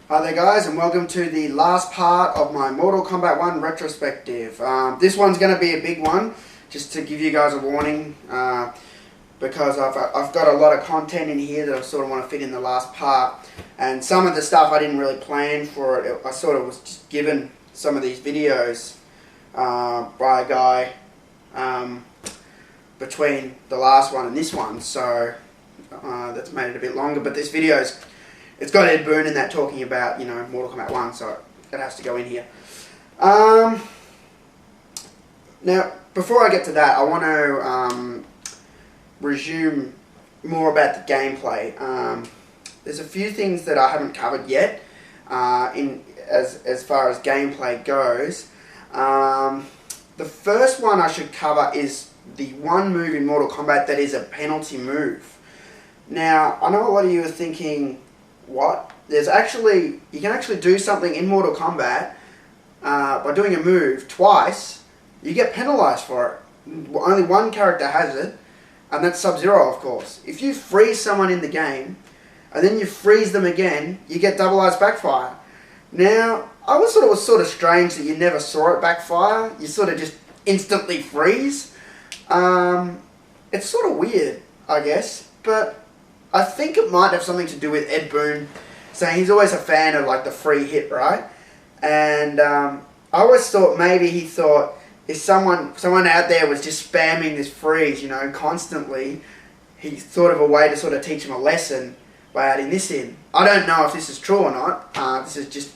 Hi there guys, and welcome to the last part of my Mortal Kombat 1 retrospective. This one's going to be a big one, just to give you guys a warning, because I've got a lot of content in here that I sort of want to fit in the last part, and some of the stuff I didn't really plan for it. I sort of was just given some of these videos by a guy between the last one and this one, so that's made it a bit longer, but this video's it's got Ed Boon in that talking about, Mortal Kombat 1, so it has to go in here. Now, before I get to that, I want to resume more about the gameplay. There's a few things that I haven't covered yet as far as gameplay goes. The first one I should cover is the one move in Mortal Kombat that is a penalty move. Now, I know a lot of you are thinking, what? You can actually do something in Mortal Kombat by doing a move twice. You get penalized for it. Only one character has it, and that's Sub-Zero, of course. If you freeze someone in the game, and then you freeze them again, you get double eyes backfire. Now, I was sort of strange that you never saw it backfire. You sort of just instantly freeze. It's sort of weird, I guess, but I think it might have something to do with Ed Boon saying he's always a fan of like the free hit, right? And I always thought maybe he thought if someone out there was just spamming this freeze, constantly, he thought of a way to sort of teach him a lesson by adding this in. I don't know if this is true or not. This is just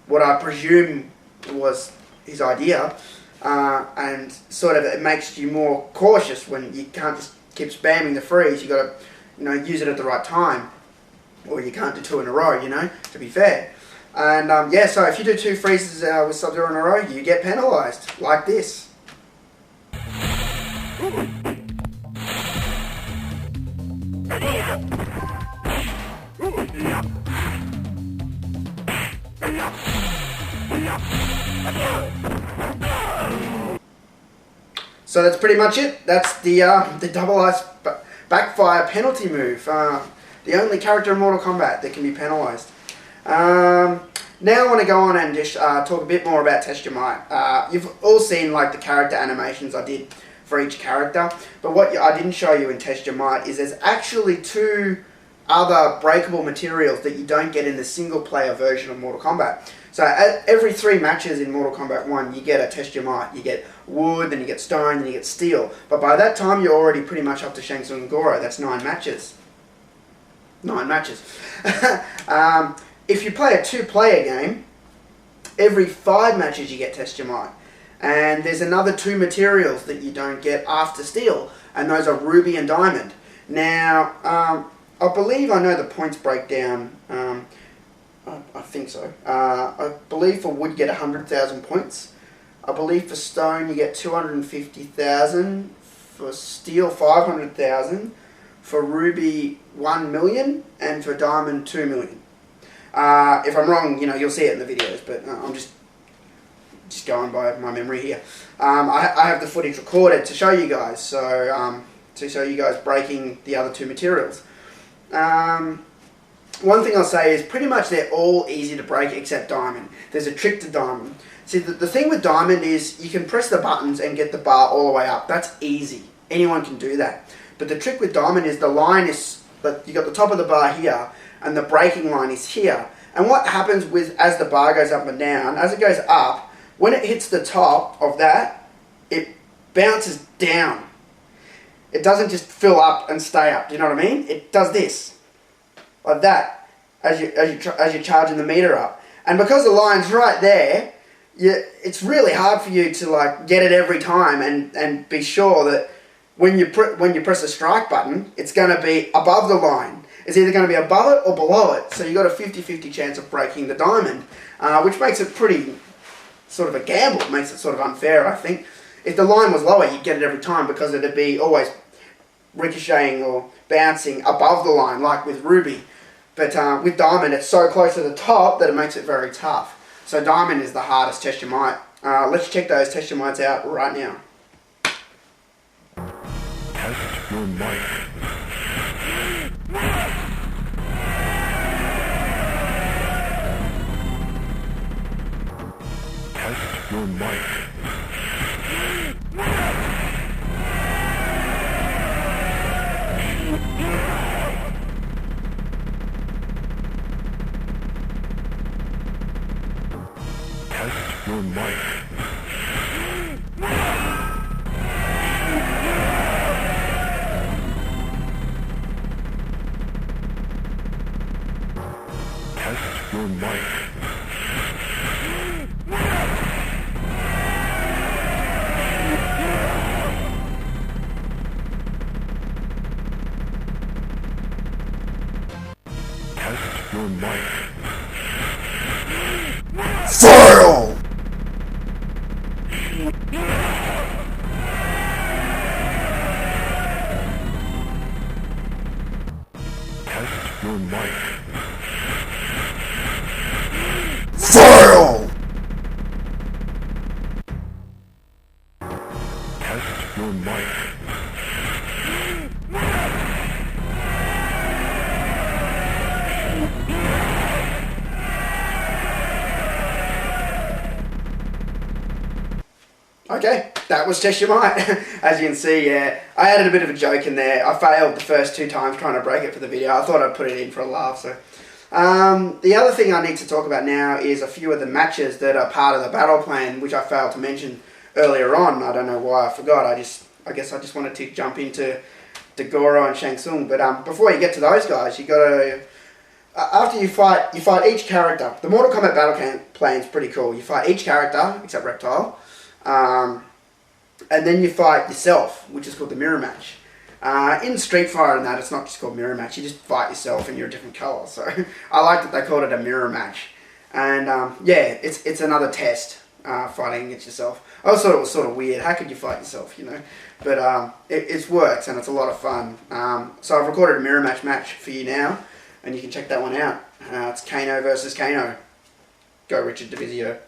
what I presume was his idea, and sort of it makes you more cautious when you can't just keep spamming the freeze. You got to use it at the right time, or you can't do two in a row, to be fair. And yeah, so if you do two freezes with Sub-Zero in a row, you get penalized, like this. So that's pretty much it. That's the double ice backfire penalty move. The only character in Mortal Kombat that can be penalized. Now I want to go on and just talk a bit more about Test Your Might. You've all seen like the character animations I did for each character, but what I didn't show you in Test Your Might is there's actually two other breakable materials that you don't get in the single player version of Mortal Kombat. So every 3 matches in Mortal Kombat 1 you get a Test Your Might. You get wood, then you get stone, then you get steel. But by that time you're already pretty much up to Shang Tsung and Goro. That's 9 matches. 9 matches. If you play a 2-player game, every 5 matches you get Test Your Might. And there's another 2 materials that you don't get after steel, and those are ruby and diamond. Now, I believe I know the points breakdown. I think so. I believe for wood you get 100,000 points. I believe for stone you get 250,000. For steel 500,000. For ruby 1 million, and for diamond 2 million. If I'm wrong, you'll see it in the videos, but I'm just going by my memory here. I have the footage recorded to show you guys, so to show you guys breaking the other 2 materials. One thing I'll say is pretty much they're all easy to break except diamond. There's a trick to diamond. See, the thing with diamond is you can press the buttons and get the bar all the way up. That's easy. Anyone can do that. But the trick with diamond is the line is, you got the top of the bar here, and the breaking line is here. And what happens as the bar goes up and down, as it goes up, when it hits the top of that, it bounces down. It doesn't just fill up and stay up. Do you know what I mean? It does this, like that, as you're charging the meter up. And because the line's right there, it's really hard for you to get it every time and be sure that when you press the strike button, it's going to be above the line. It's either going to be above it or below it. So you've got a 50-50 chance of breaking the diamond, which makes it pretty sort of a gamble. It makes it sort of unfair, I think. If the line was lower, you'd get it every time because it'd be always ricocheting or bouncing above the line, like with ruby. But with diamond, it's so close to the top that it makes it very tough. So diamond is the hardest Test Your Might. Let's check those Test Your Mights out right now. Test Your Might. Test your might. Test your might. Test your might. Test your might. Fail! Test your might. Fail! Test your might. Okay, that was Test Your Might. As you can see, yeah, I added a bit of a joke in there. I failed the first 2 times trying to break it for the video. I thought I'd put it in for a laugh. So, the other thing I need to talk about now is a few of the matches that are part of the battle plan, which I failed to mention earlier on. I don't know why I forgot. I guess I just wanted to jump into Goro and Shang Tsung. But before you get to those guys, you got to after you fight each character. The Mortal Kombat battle plan is pretty cool. You fight each character except Reptile. And then you fight yourself, which is called the mirror match. In Street Fighter and that, it's not just called mirror match. You just fight yourself and you're a different colour. So I like that they called it a mirror match. And yeah, it's another test, fighting against yourself. I always thought it was sort of weird. How could you fight yourself, you know? But it works and it's a lot of fun. So I've recorded a mirror match for you now, and you can check that one out. It's Kano versus Kano. Go Richard Divisio.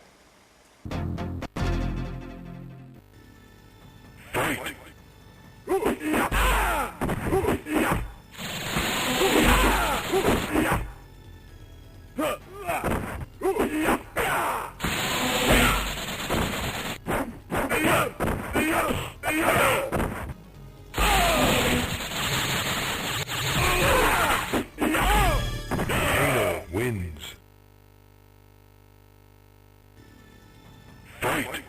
Fight! Kano wins. Fight!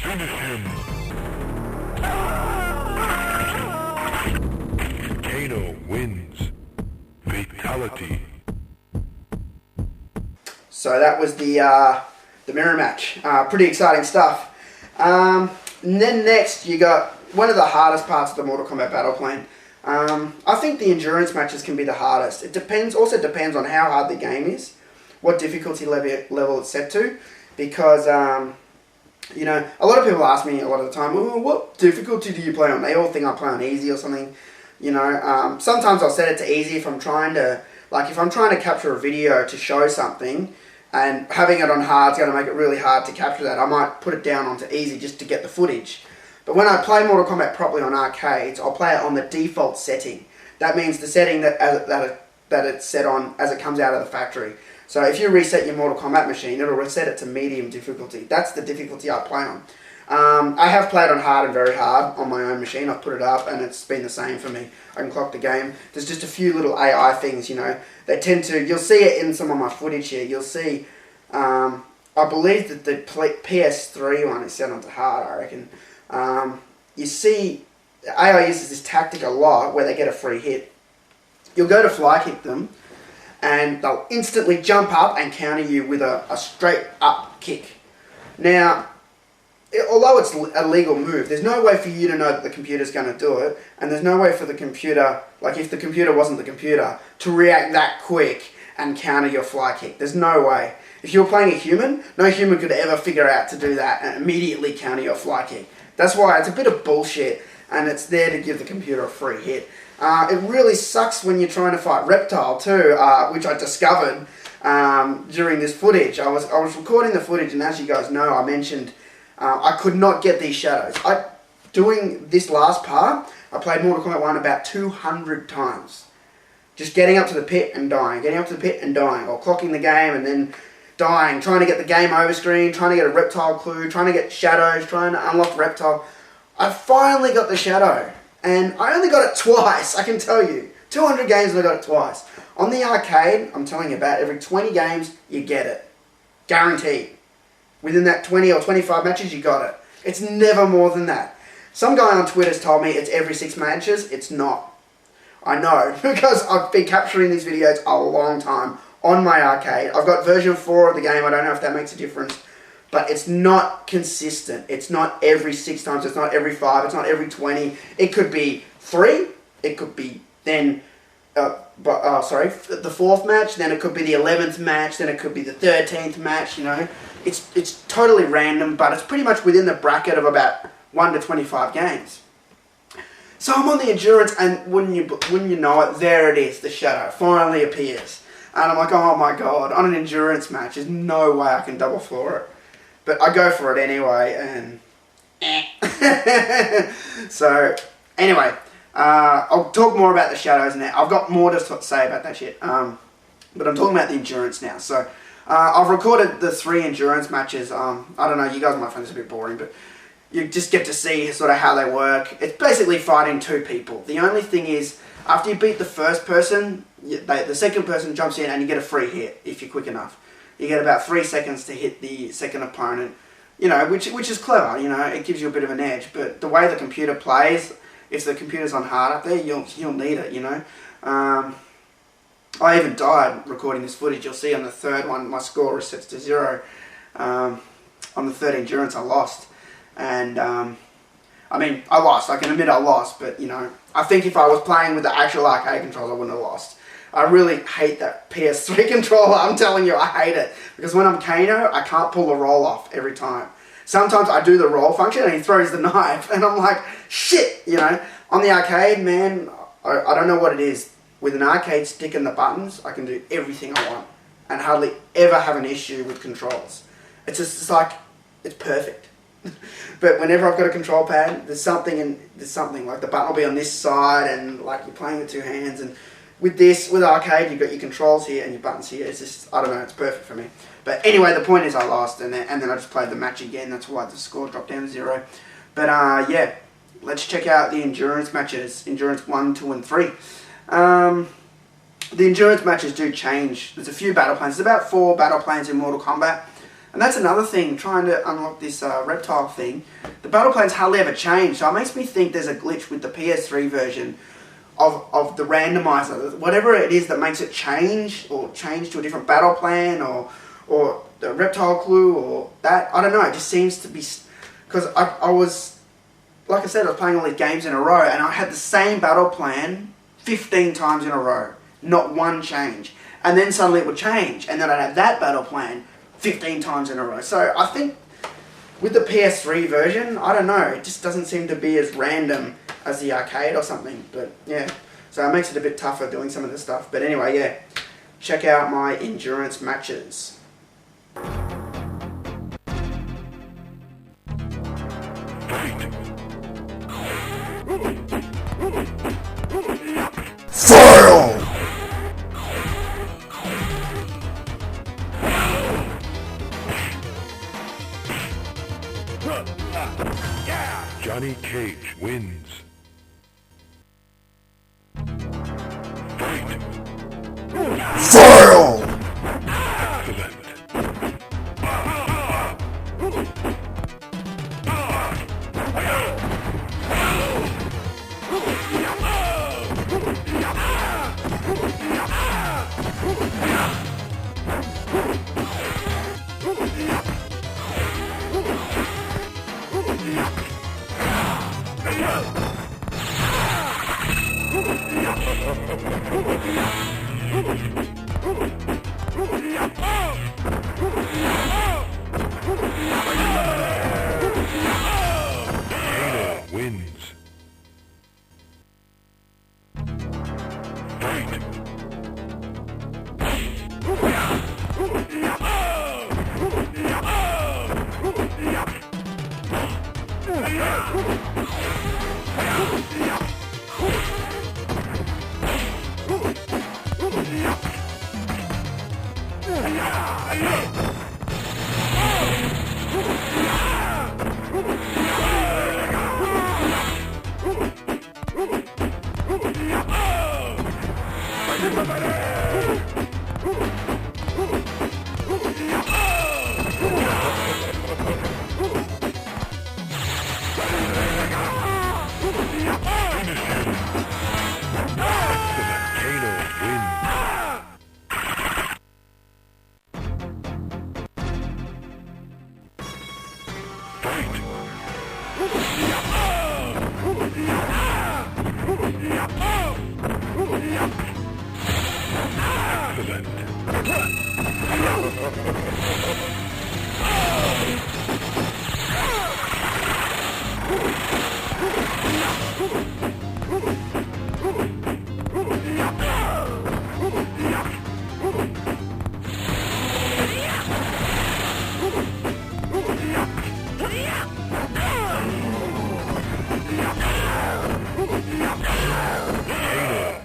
Finish him! Kano wins. Fatality. So that was the mirror match. Pretty exciting stuff. And then next you got one of the hardest parts of the Mortal Kombat battle plan. I think the endurance matches can be the hardest. It also depends on how hard the game is, what difficulty level it's set to, because you know, a lot of people ask me a lot of the time, well, what difficulty do you play on? They all think I play on easy or something. You know, sometimes I'll set it to easy if I'm trying to, capture a video to show something, and having it on hard is going to make it really hard to capture that. I might put it down onto easy just to get the footage. But when I play Mortal Kombat properly on arcades, I'll play it on the default setting. That means the setting that it's set on as it comes out of the factory. So if you reset your Mortal Kombat machine, it'll reset it to medium difficulty. That's the difficulty I play on. I have played on hard and very hard on my own machine. I've put it up and it's been the same for me. I can clock the game. There's just a few little AI things, you know. They tend to, you'll see it in some of my footage here. You'll see, I believe that the PS3 one is set onto hard, I reckon. You see, AI uses this tactic a lot where they get a free hit. You'll go to fly kick them, and they'll instantly jump up and counter you with a straight up kick. Now, although it's a legal move, there's no way for you to know that the computer's going to do it, and there's no way for the computer, like if the computer wasn't the computer, to react that quick and counter your fly kick. There's no way. If you were playing a human, no human could ever figure out to do that and immediately counter your fly kick. That's why it's a bit of bullshit, and it's there to give the computer a free hit. It really sucks when you're trying to fight Reptile too, which I discovered during this footage. I was recording the footage, and as you guys know, I mentioned I could not get these shadows. doing this last part, I played Mortal Kombat 1 about 200 times. Just getting up to the pit and dying, getting up to the pit and dying, or clocking the game and then dying, trying to get the game over screen, trying to get a reptile clue, trying to get shadows, trying to unlock reptile. I finally got the shadow, and I only got it twice, I can tell you. 200 games and I got it twice. On the arcade, I'm telling you about, every 20 games, you get it. Guaranteed. Within that 20 or 25 matches, you got it. It's never more than that. Some guy on Twitter's told me it's every 6 matches. It's not. I know, because I've been capturing these videos a long time on my arcade. I've got version 4 of the game. I don't know if that makes a difference. But it's not consistent. It's not every 6 times. It's not every 5. It's not every 20. It could be 3. It could be then, the 4th match. Then it could be the 11th match. Then it could be the 13th match, you know. It's totally random, but it's pretty much within the bracket of about 1 to 25 games. So I'm on the endurance, and wouldn't you know it, there it is, the shadow finally appears. And I'm like, oh my god, on an endurance match, there's no way I can double floor it. But I go for it anyway, and so, anyway, I'll talk more about the shadows now. I've got more to say about that shit, but I'm talking about the endurance now. So, I've recorded the 3 endurance matches. I don't know, you guys might find this a bit boring, but you just get to see sort of how they work. It's basically fighting 2 people. The only thing is, after you beat the first person, the second person jumps in and you get a free hit if you're quick enough. You get about 3 seconds to hit the second opponent, you know, which is clever, you know, it gives you a bit of an edge. But the way the computer plays, if the computer's on hard up there, you'll need it, you know. I even died recording this footage. You'll see on the 3rd one, my score resets to 0. On the 3rd endurance, I lost. And, I mean, I lost. I can admit I lost, but, you know, I think if I was playing with the actual arcade controls, I wouldn't have lost. I really hate that PS3 controller. I'm telling you, I hate it. Because when I'm Kano, I can't pull the roll off every time. Sometimes I do the roll function and he throws the knife. And I'm like, shit, you know. On the arcade, man, I don't know what it is. With an arcade stick and the buttons, I can do everything I want. And hardly ever have an issue with controls. It's just it's like, it's perfect. But whenever I've got a control pad, there's something like the button will be on this side, and like you're playing with 2 hands, and with arcade you've got your controls here and your buttons here. It's just, I don't know, it's perfect for me. But anyway, the point is I lost, and then I just played the match again. That's why the score dropped down to 0. But yeah, let's check out the endurance matches, endurance 1, 2 and 3. The endurance matches do change. There's a few battle planes. There's about 4 battle planes in Mortal Kombat. And that's another thing, trying to unlock this reptile thing. The battle planes hardly ever change, so it makes me think there's a glitch with the PS3 version of the randomizer. Whatever it is that makes it change, or change to a different battle plan, or the reptile clue, or that. I don't know, it just seems to be... Because I was, like I said, I was playing all these games in a row, and I had the same battle plan 15 times in a row. Not one change. And then suddenly it would change, and then I'd have that battle plan 15 times in a row. So I think with the PS3 version, I don't know, it just doesn't seem to be as random as the arcade or something. But yeah, so it makes it a bit tougher doing some of this stuff. But anyway, yeah, check out my endurance matches. Fire! Johnny Cage wins. Fight! Fire! Excellent. Kano wins. Fight!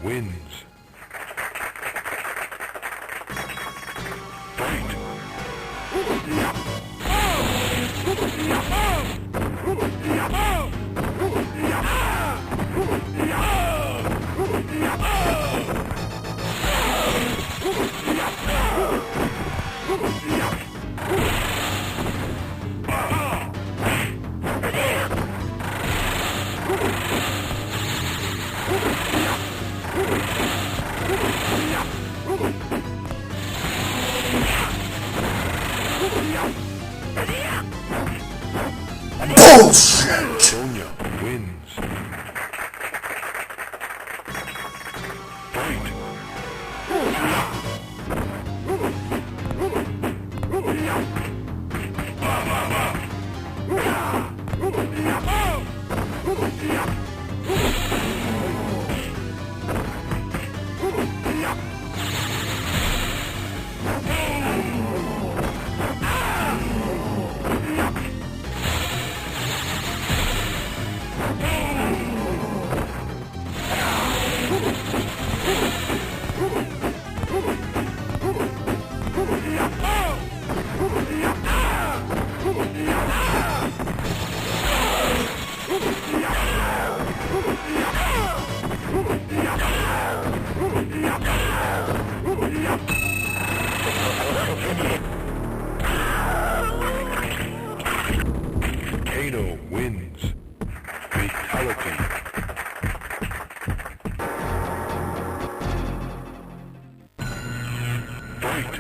Wins. Fight. Bullshit! Sonya wins. Fight. Kano wins. Fatality. Fight.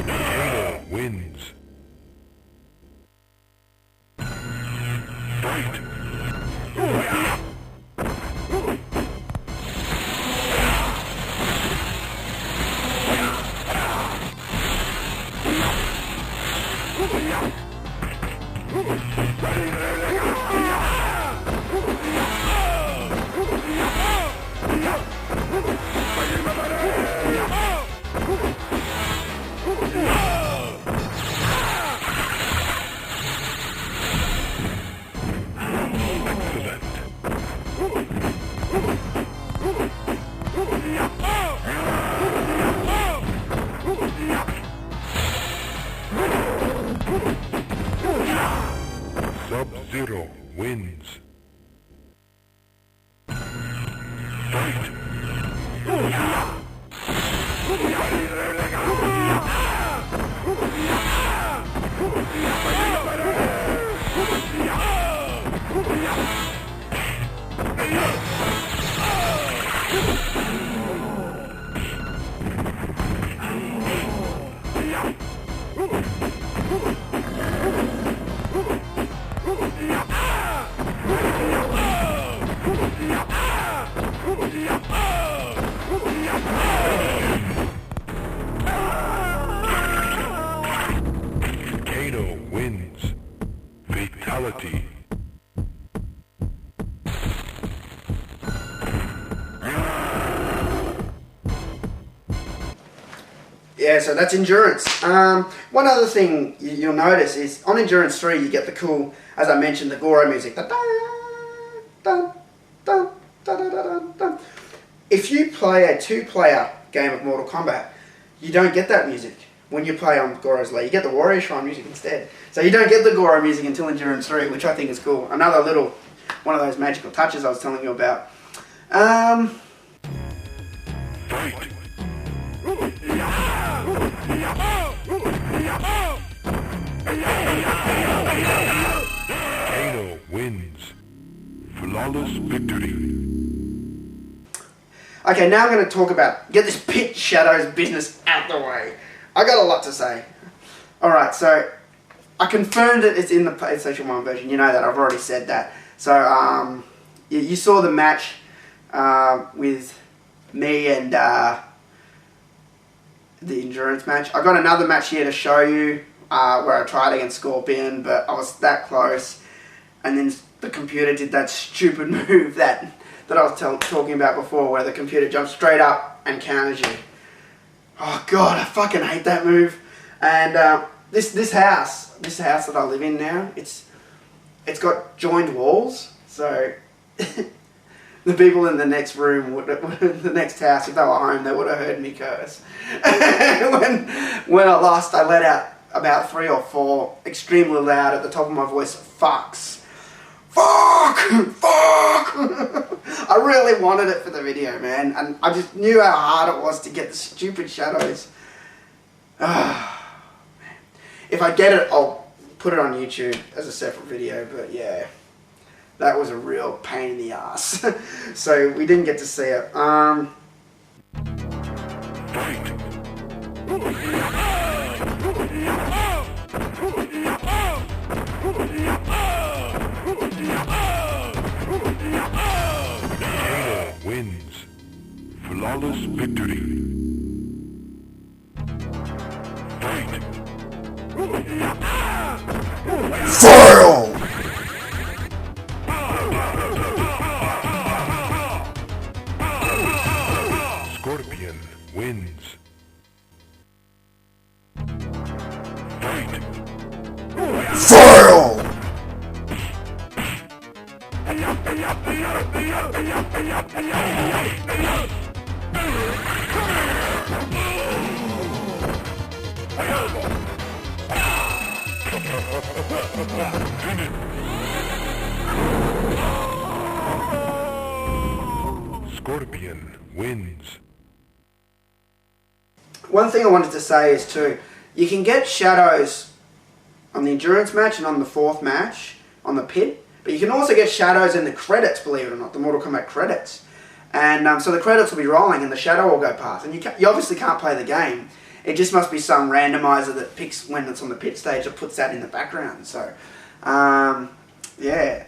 Kano wins. Fight. Sub-Zero wins. Fight. Kano wins. Fatality. Yeah, so that's endurance. One other thing you'll notice is on endurance 3 you get the cool, as I mentioned, the Goro music. Da, da, da, da, da, da, da, da. If you play a 2-player game of Mortal Kombat, you don't get that music when you play on Goro's Lair. You get the Warrior Shrine music instead. So you don't get the Goro music until endurance 3, which I think is cool. Another little one of those magical touches I was telling you about. wins. Flawless victory. Okay, now I'm going to talk about, get this pit shadows business out the way. I got a lot to say. Alright, so I confirmed that it's in the PlayStation 1 version. You know that, I've already said that. So, you saw the match with me and the endurance match. I got another match here to show you where I tried against Scorpion, but I was that close. And then the computer did that stupid move that I was talking about before, where the computer jumps straight up and counters you. Oh god, I fucking hate that move. And this house that I live in now, it's got joined walls, so the people in the next room, the next house, if they were home, they would have heard me curse. when I lost, I let out about 3 or 4 extremely loud at the top of my voice fucks. Fuck! Fuck! I really wanted it for the video, man, and I just knew how hard it was to get the stupid shadows. If I get it, I'll put it on YouTube as a separate video, but yeah, that was a real pain in the ass. So we didn't get to see it. Wins. Flawless victory. Fight. Fail! Scorpion wins. Fight. Fail! Scorpion wins. One thing I wanted to say is too, you can get shadows on the endurance match and on the 4th match on the pit, but you can also get shadows in the credits, believe it or not, the Mortal Kombat credits. And so the credits will be rolling and the shadow will go past. And you obviously can't play the game. It just must be some randomizer that picks when it's on the pit stage or puts that in the background. So, yeah.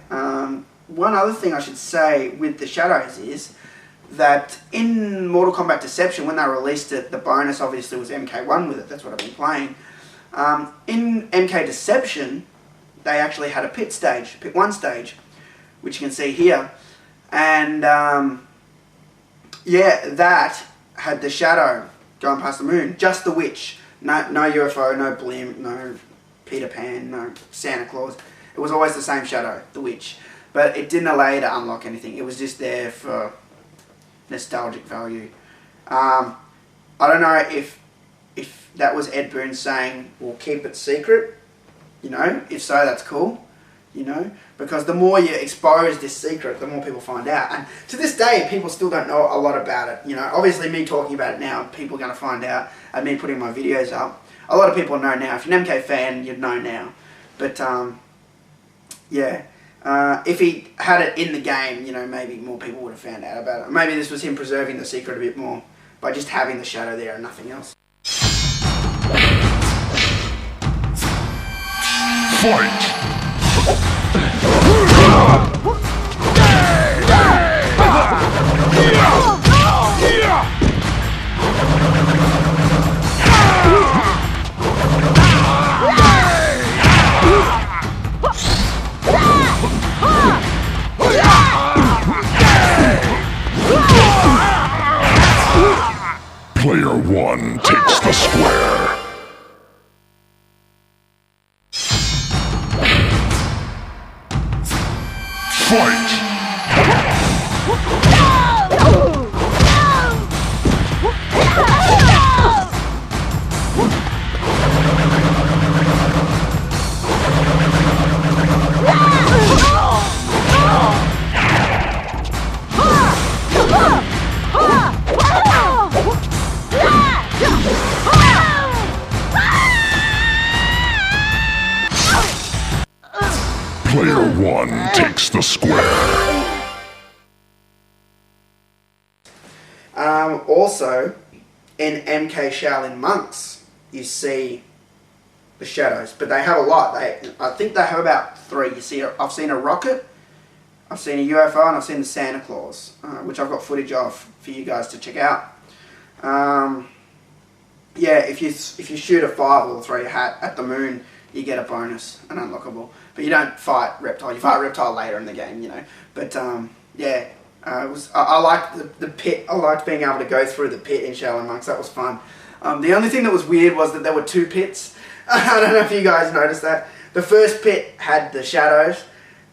One other thing I should say with the shadows is that in Mortal Kombat Deception, when they released it, the bonus obviously was MK1 with it. That's what I've been playing. In MK Deception, they actually had a pit stage, pit 1 stage, which you can see here. And yeah, that had the shadow going past the moon, just the witch. No UFO, no blimp, no Peter Pan, no Santa Claus. It was always the same shadow, the witch. But it didn't allow you to unlock anything. It was just there for nostalgic value. I don't know if that was Ed Boon saying, we'll keep it secret. You know, if so, that's cool. You know, because the more you expose this secret, the more people find out. And to this day, people still don't know a lot about it. You know, obviously me talking about it now, people are going to find out, and me putting my videos up. A lot of people know now. If you're an MK fan, you'd know now. But, yeah. If he had it in the game, you know, maybe more people would have found out about it. Maybe this was him preserving the secret a bit more by just having the shadow there and nothing else. Fight! Player 1 takes the square. Fight! Player 1 1 takes the square. Also, in MK Shaolin Monks, you see the shadows, but they have a lot. I think they have about 3. You see, I've seen a rocket, I've seen a UFO, and I've seen the Santa Claus, which I've got footage of for you guys to check out. Yeah, if you shoot a 5 or 3 hat at the moon, you get a bonus, an unlockable. But you don't fight Reptile. You fight Reptile later in the game, you know. But yeah, I liked the pit. I liked being able to go through the pit in Shaolin Monks. That was fun. The only thing that was weird was that there were 2 pits. I don't know if you guys noticed that. The first pit had the shadows,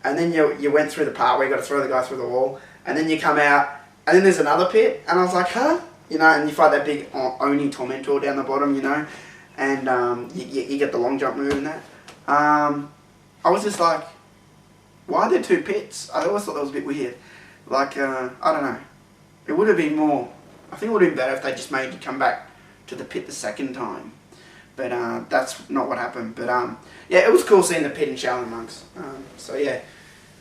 and then you went through the part where you got to throw the guy through the wall, and then you come out, and then there's another pit, and I was like, huh? You know, and you fight that big Oni Tormentor down the bottom, you know, and you get the long jump move and that. I was just like, why are there 2 pits? I always thought that was a bit weird. Like, I don't know. It would have been more, I think it would have been better if they just made you come back to the pit the second time. But that's not what happened. But yeah, it was cool seeing the pit in Shaolin Monks. So yeah,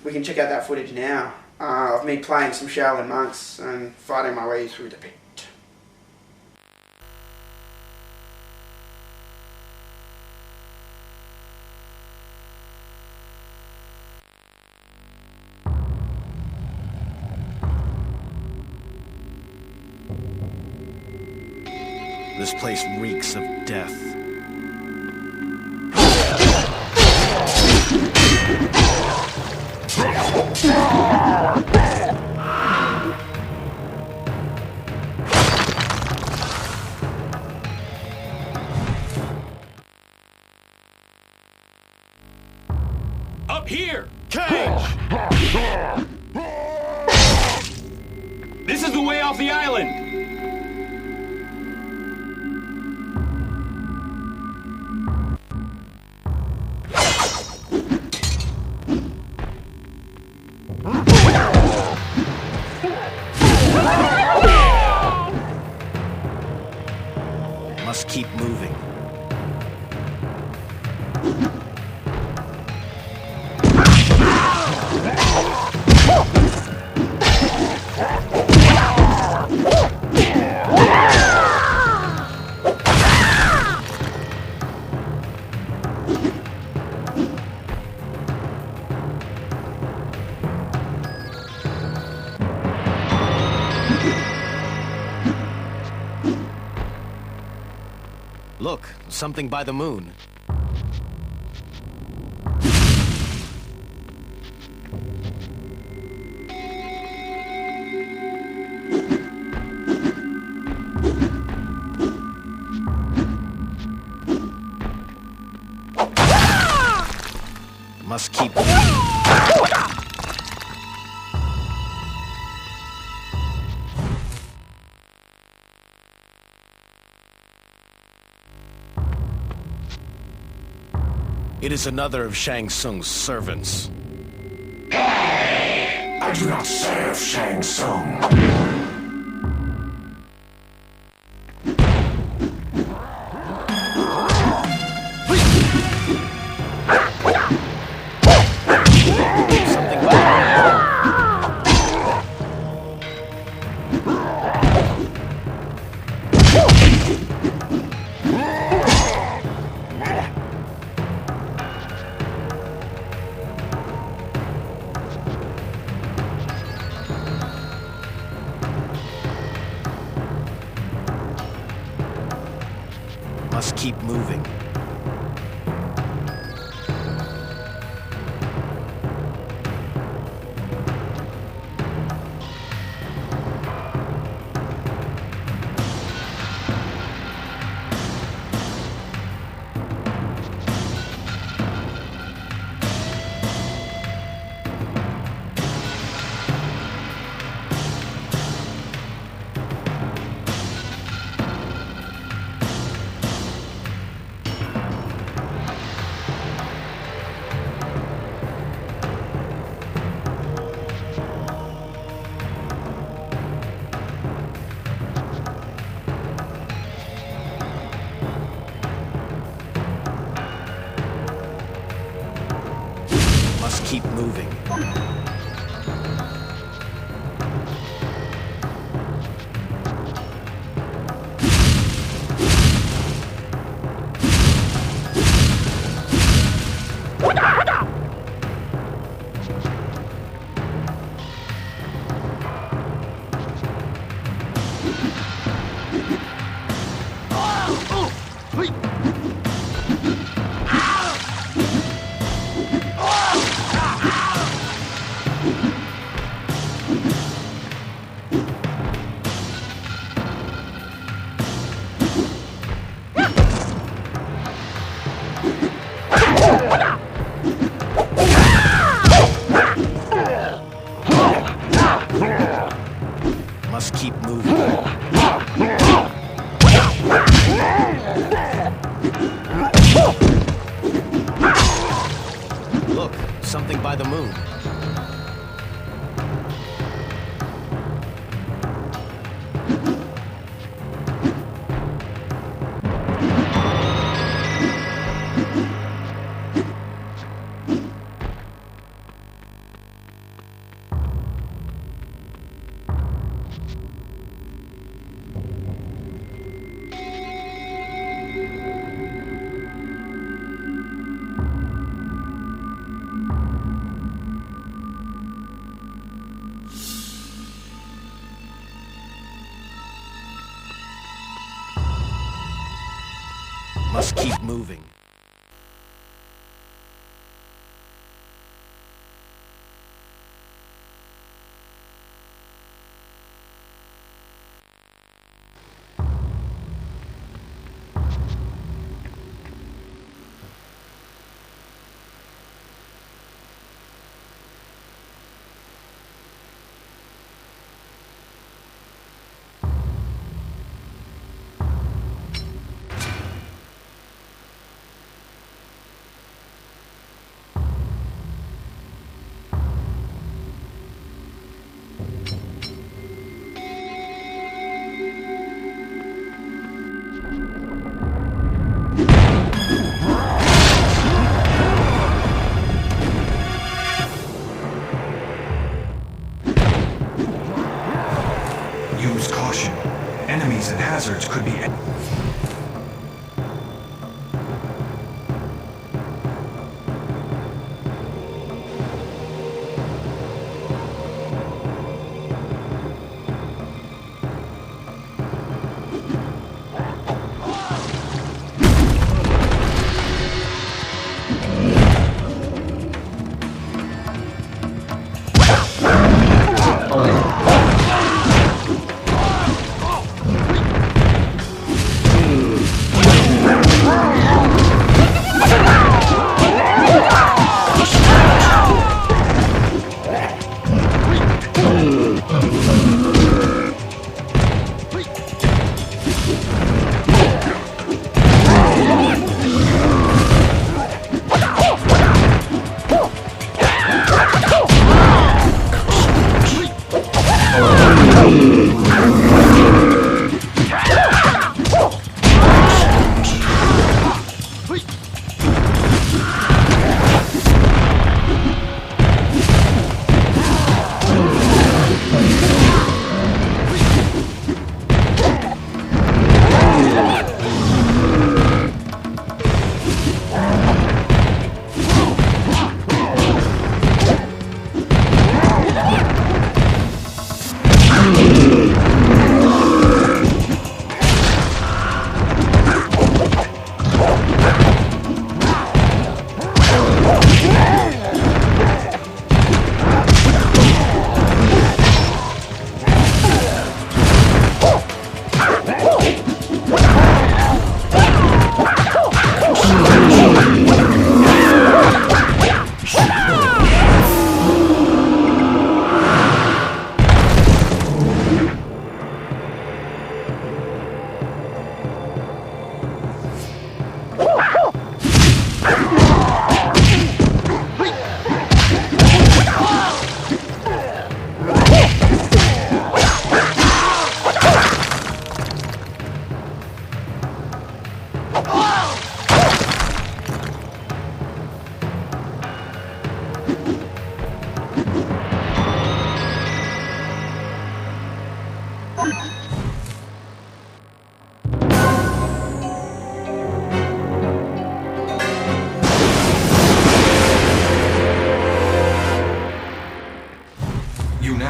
we can check out that footage now of me playing some Shaolin Monks and fighting my way through the pit. This place reeks of death. Up here! Cage! This is the way off the island! Must keep moving. Look, something by the moon. Must keep... It is another of Shang Tsung's servants. I do not serve Shang Tsung. Must keep moving. Must keep moving. Look, something by the moon. Must keep moving. Use caution. Enemies and hazards could be...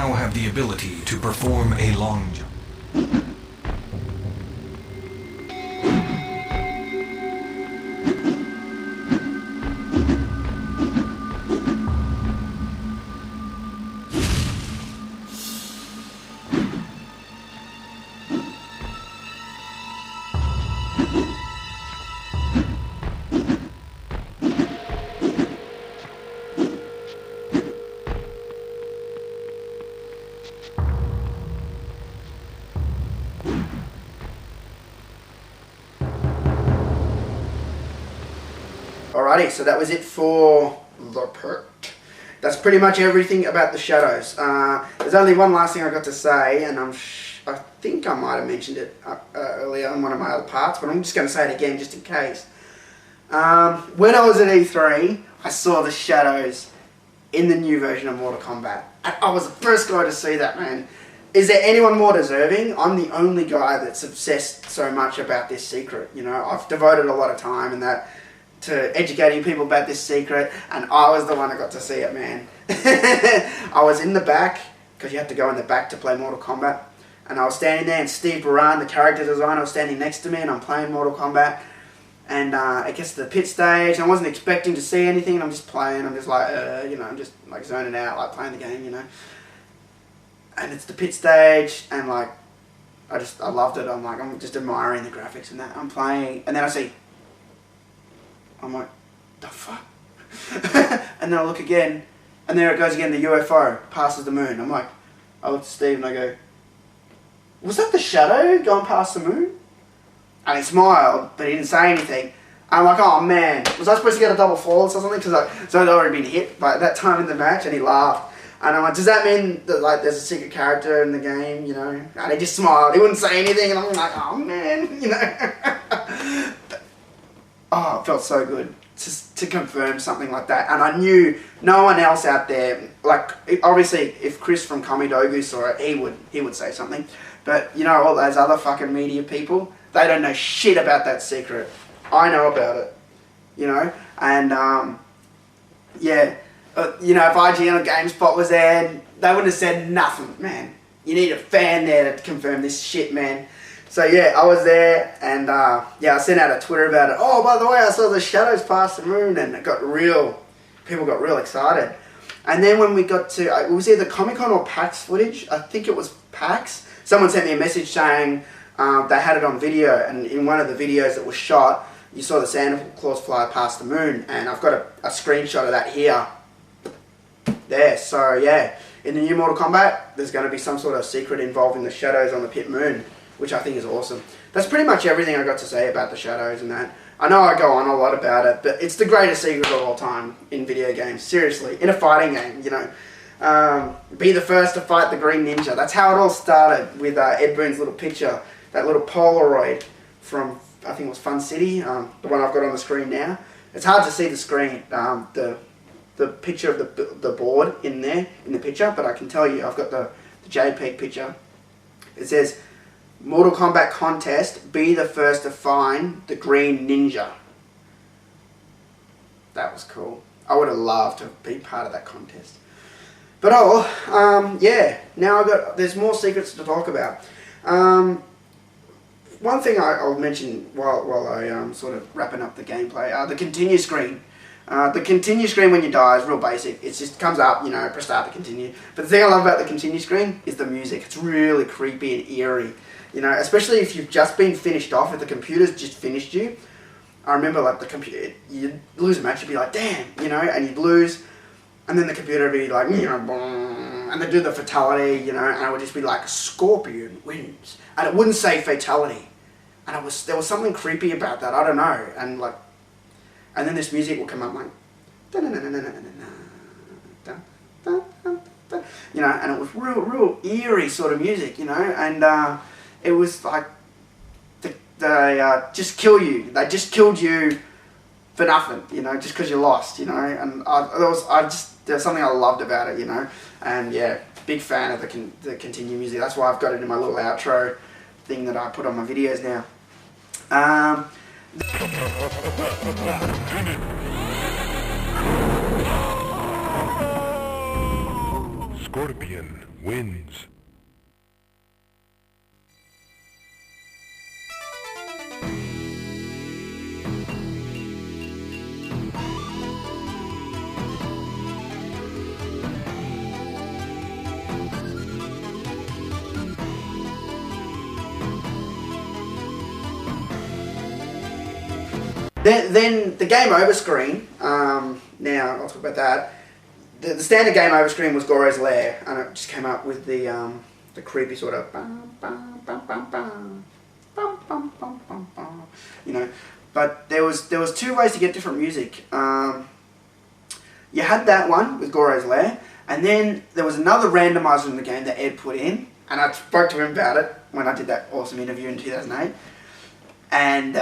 now have the ability to perform a long jump. Alrighty, so that was it for the perk. That's pretty much everything about the shadows. There's only one last thing I got to say, and I think I might have mentioned it earlier in one of my other parts, but I'm just going to say it again just in case. When I was at E3, I saw the shadows in the new version of Mortal Kombat. And I was the first guy to see that, man. Is there anyone more deserving? I'm the only guy that's obsessed so much about this secret. You know, I've devoted a lot of time in that to educating people about this secret, and I was the one that got to see it, man. I was in the back, because you have to go in the back to play Mortal Kombat, and I was standing there, and Steve Baran, the character designer, was standing next to me, and I'm playing Mortal Kombat, and I guess the pit stage, and I wasn't expecting to see anything, and I'm just playing, I'm just like, you know, I'm just like zoning out, like playing the game, you know, and it's the pit stage, and like, I loved it. I'm just admiring the graphics and that, I'm playing, and then I see, I'm like, the fuck? And then I look again, and there it goes again, the UFO passes the moon. I'm like, I look at Steve and I go, was that the shadow going past the moon? And he smiled, but he didn't say anything. I'm like, oh man, was I supposed to get a double flawless or something? Because so I'd already been hit by that time in the match, and he laughed. And I'm like, does that mean that like there's a secret character in the game, you know? And he just smiled, he wouldn't say anything, and I'm like, oh man, you know? Oh, it felt so good to confirm something like that. And I knew no one else out there, like, obviously, if Chris from Kamidogu saw it, he would say something. But, you know, all those other fucking media people, they don't know shit about that secret. I know about it, you know? And, yeah, you know, if IGN or GameSpot was there, they wouldn't have said nothing, man. You need a fan there to confirm this shit, man. So yeah, I was there, and yeah, I sent out a Twitter about it. Oh, by the way, I saw the shadows pass the moon, and people got real excited. And then when we got to, it was either Comic-Con or PAX footage, I think it was PAX, someone sent me a message saying they had it on video, and in one of the videos that was shot, you saw the Santa Claus fly past the moon, and I've got a screenshot of that here. There, so yeah, in the new Mortal Kombat, there's going to be some sort of secret involving the shadows on the pit moon, which I think is awesome. That's pretty much everything I got to say about the shadows and that. I know I go on a lot about it, but it's the greatest secret of all time in video games. Seriously, in a fighting game, you know. Be the first to fight the Green Ninja. That's how it all started with Ed Boon's little picture, that little Polaroid from, I think it was Fun City, the one I've got on the screen now. It's hard to see the screen, the picture of the board in there, in the picture, but I can tell you, I've got the JPEG picture. It says, Mortal Kombat contest, be the first to find the Green Ninja. That was cool. I would have loved to be part of that contest. But yeah, now there's more secrets to talk about. One thing I'll mention while I sort of wrapping up the gameplay, the continue screen. The continue screen when you die is real basic. It just comes up, you know, press start to continue. But the thing I love about the continue screen is the music. It's really creepy and eerie. You know, especially if you've just been finished off, if the computer's just finished you. I remember, like, the computer, you'd lose a match, you'd be like, damn, you know, and you'd lose, and then the computer would be like, you know, boom, and they'd do the fatality, you know, and it would just be like, Scorpion wins, and it wouldn't say fatality, and there was something creepy about that, I don't know, and like, and then this music would come up like, you know, and it was real eerie sort of music, you know, and it was like, they just kill you. They just killed you for nothing, you know, just because you lost, you know. And there's something I loved about it, you know. And yeah, big fan of the continue music. That's why I've got it in my little outro thing that I put on my videos now. Scorpion wins. Then the game over screen, now I'll talk about that. The standard game over screen was Goro's Lair, and it just came up with the creepy sort of you know. But there was two ways to get different music. You had that one with Goro's Lair, and then there was another randomizer in the game that Ed put in, and I spoke to him about it when I did that awesome interview in 2008. And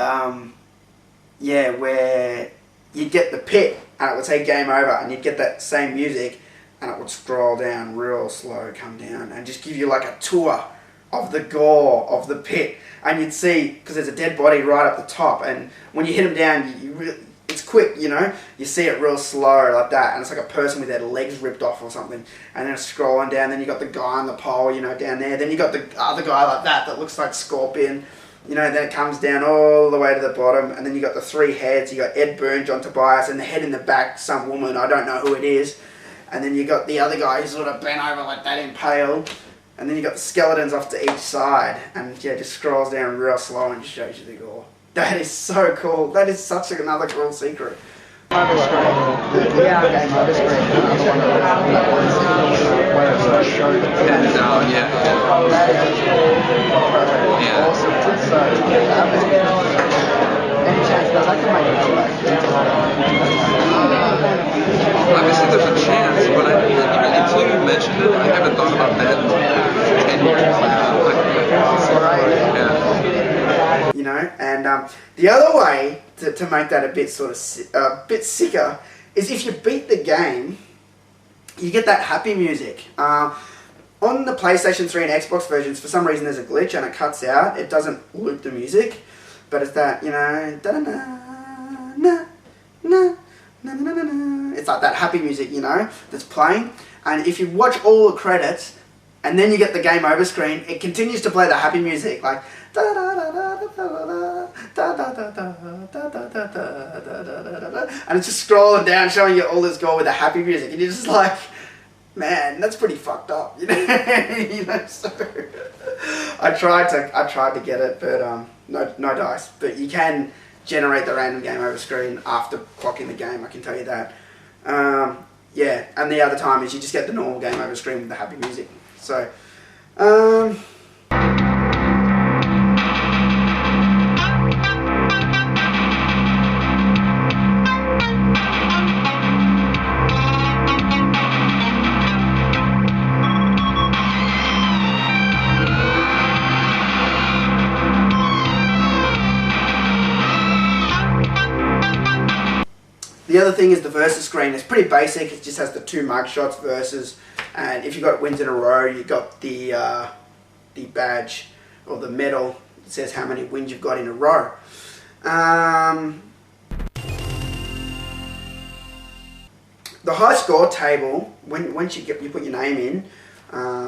yeah, where you'd get the pit and it would say game over, and you'd get that same music and it would scroll down real slow, come down and just give you like a tour of the gore of the pit. And you'd see, because there's a dead body right up the top, and when you hit them down, it's quick, you know, you see it real slow like that, and it's like a person with their legs ripped off or something, and then it's scrolling down, then you got the guy on the pole, you know, down there, then you got the other guy like that looks like Scorpion. You know, then it comes down all the way to the bottom, and then you got the three heads. You got Ed Byrne, John Tobias, and the head in the back, some woman, I don't know who it is. And then you got the other guy who's sort of bent over like that, impaled. And then you got the skeletons off to each side, and yeah, just scrolls down real slow and just shows you the gore. That is so cool. That is such another cool secret. Over screen. Yeah, game over screen. Yeah. Any chance that I can make it Obviously, there's a chance, but until you mentioned it, I haven't thought about that in 10 years. Yeah. You know, and the other way to make that a bit sort of bit sicker is if you beat the game, you get that happy music. On the PlayStation 3 and Xbox versions, for some reason there's a glitch and it cuts out. It doesn't loop the music, but it's that, you know, it's like that happy music, you know, that's playing. And if you watch all the credits and then you get the game over screen, it continues to play the happy music, like and it's just scrolling down, showing you all this gore with the happy music, and you're just like, man, that's pretty fucked up, you know. You know, so I tried to get it, but no dice. But you can generate the random game over screen after clocking the game, I can tell you that. Yeah, and the other time is you just get the normal game over screen with the happy music. So, the other thing is the versus screen. It's pretty basic. It just has the two mug shots versus, and if you got wins in a row, you got the badge or the medal that says how many wins you've got in a row. The high score table, once you put your name in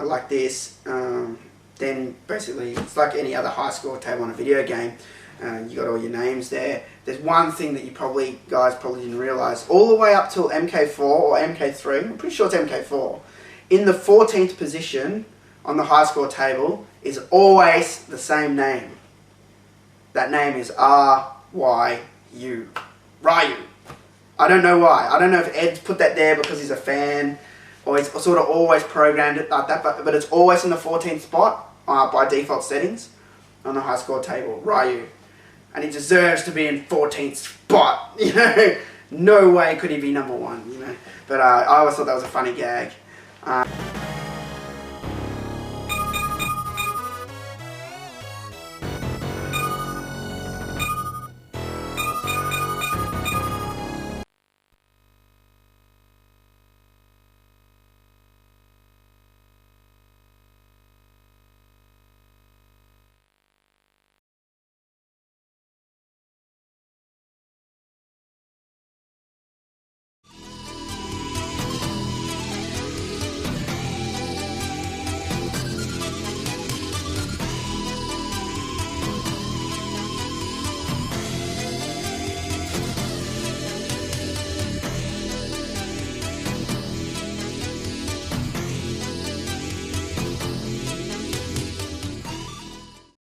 like this, then basically it's like any other high score table on a video game. You got all your names there. There's one thing that you guys probably didn't realise. All the way up till MK4 or MK3, I'm pretty sure it's MK4, in the 14th position on the high score table is always the same name. That name is R-Y-U. Ryu. I don't know why. I don't know if Ed's put that there because he's a fan, or he's sort of always programmed it like that, but it's always in the 14th spot by default settings on the high score table. Ryu. And he deserves to be in 14th spot, you know. No way could he be number one, you know. But I always thought that was a funny gag.